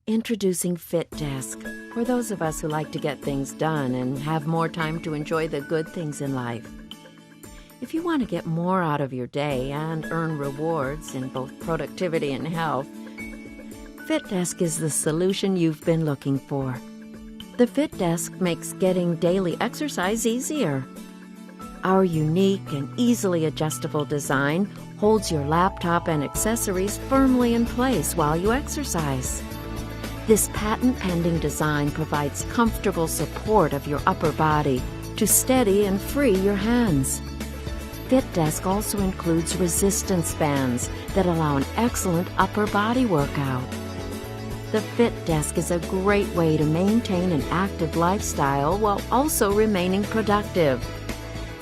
Introducing FitDesk, for those of us who like to get things done and have more time to enjoy the good things in life. If you want to get more out of your day and earn rewards in both productivity and health, FitDesk is the solution you've been looking for. The FitDesk makes getting daily exercise easier. Our unique and easily adjustable design holds your laptop and accessories firmly in place while you exercise. This patent-pending design provides comfortable support of your upper body to steady and free your hands. FitDesk also includes resistance bands that allow an excellent upper body workout. The FitDesk is a great way to maintain an active lifestyle while also remaining productive.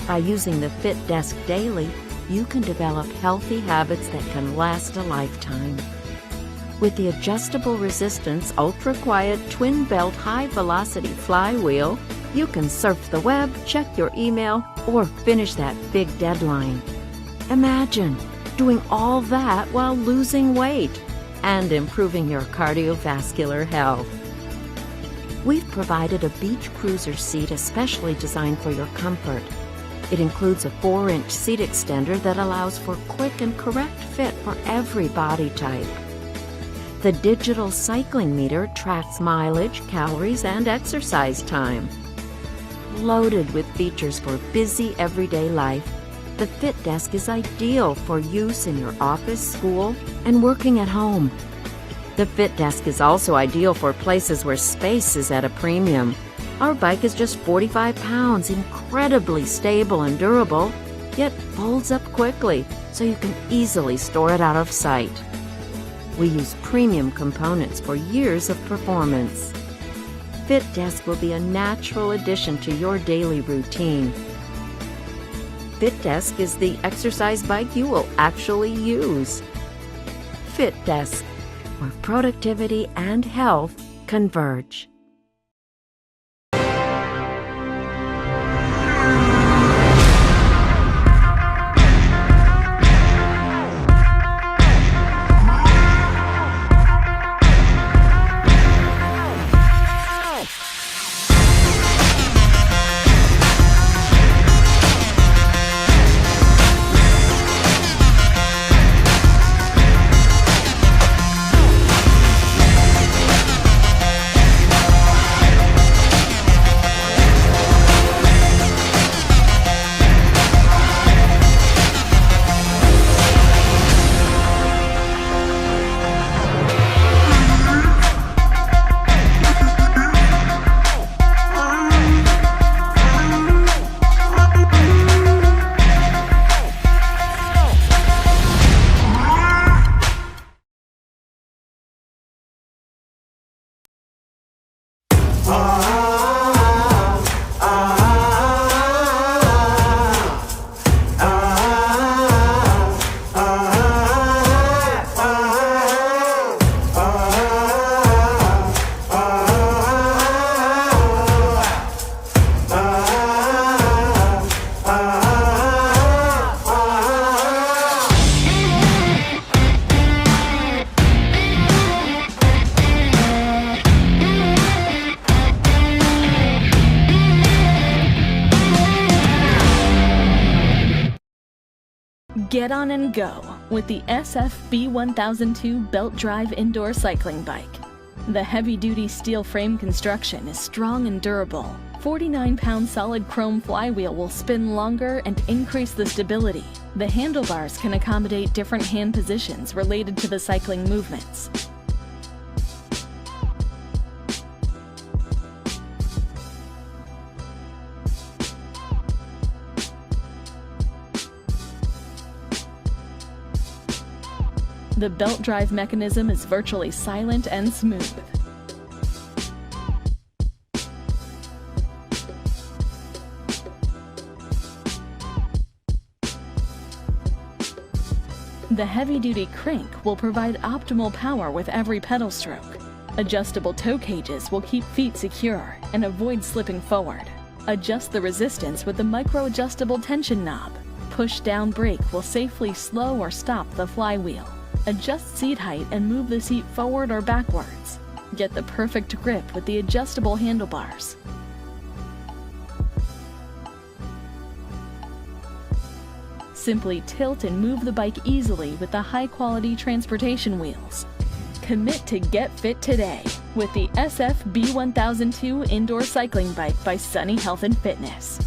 By using the FitDesk daily, you can develop healthy habits that can last a lifetime. With the adjustable resistance, ultra-quiet, twin-belt, high-velocity flywheel, you can surf the web, check your email, or finish that big deadline. Imagine doing all that while losing weight and improving your cardiovascular health. We've provided a beach cruiser seat especially designed for your comfort. It includes a 4-inch seat extender that allows for quick and correct fit for every body type. The digital cycling meter tracks mileage, calories, and exercise time. Loaded with features for busy everyday life, the FitDesk is ideal for use in your office, school, and working at home. The FitDesk is also ideal for places where space is at a premium. Our bike is just 45 pounds, incredibly stable and durable, yet folds up quickly, so you can easily store it out of sight. We use premium components for years of performance. FitDesk will be a natural addition to your daily routine. FitDesk is the exercise bike you will actually use. FitDesk, where productivity and health converge. Get on and go with the SFB1002 Belt Drive Indoor Cycling Bike. The heavy-duty steel frame construction is strong and durable. 49-pound solid chrome flywheel will spin longer and increase the stability. The handlebars can accommodate different hand positions related to the cycling movements. The belt drive mechanism is virtually silent and smooth. The heavy-duty crank will provide optimal power with every pedal stroke. Adjustable toe cages will keep feet secure and avoid slipping forward. Adjust the resistance with the micro-adjustable tension knob. Push-down brake will safely slow or stop the flywheel. Adjust seat height and move the seat forward or backwards. Get the perfect grip with the adjustable handlebars. Simply tilt and move the bike easily with the high-quality transportation wheels. Commit to get fit today with the SF-B1002 Indoor Cycling Bike by Sunny Health and Fitness.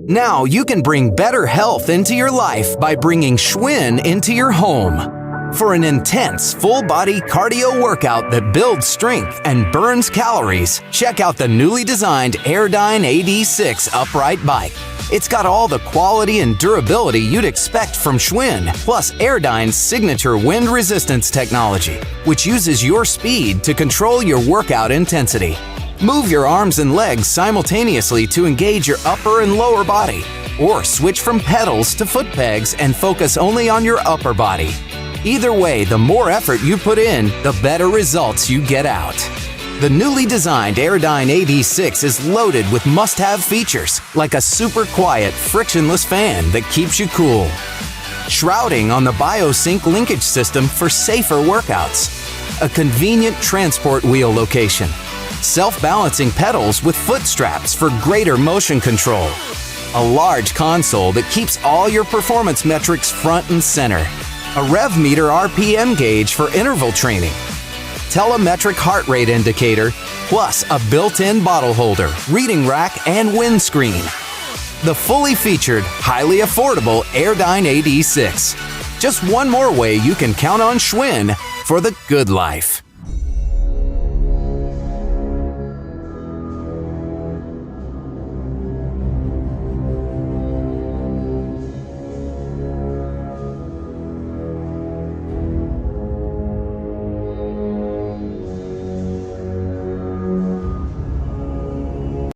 Now you can bring better health into your life by bringing Schwinn into your home. For an intense, full-body cardio workout that builds strength and burns calories, check out the newly designed Airdyne AD6 upright bike. It's got all the quality and durability you'd expect from Schwinn, plus Airdyne's signature wind resistance technology, which uses your speed to control your workout intensity. Move your arms and legs simultaneously to engage your upper and lower body, or switch from pedals to foot pegs and focus only on your upper body. Either way, the more effort you put in, the better results you get out. The newly designed Airdyne AD6 is loaded with must-have features, like a super quiet, frictionless fan that keeps you cool, shrouding on the BioSync linkage system for safer workouts, a convenient transport wheel location, self-balancing pedals with foot straps for greater motion control, a large console that keeps all your performance metrics front and center, a rev meter RPM gauge for interval training, telemetric heart rate indicator, plus a built-in bottle holder, reading rack, and windscreen. The fully featured, highly affordable Airdyne AD6. Just one more way you can count on Schwinn for the good life.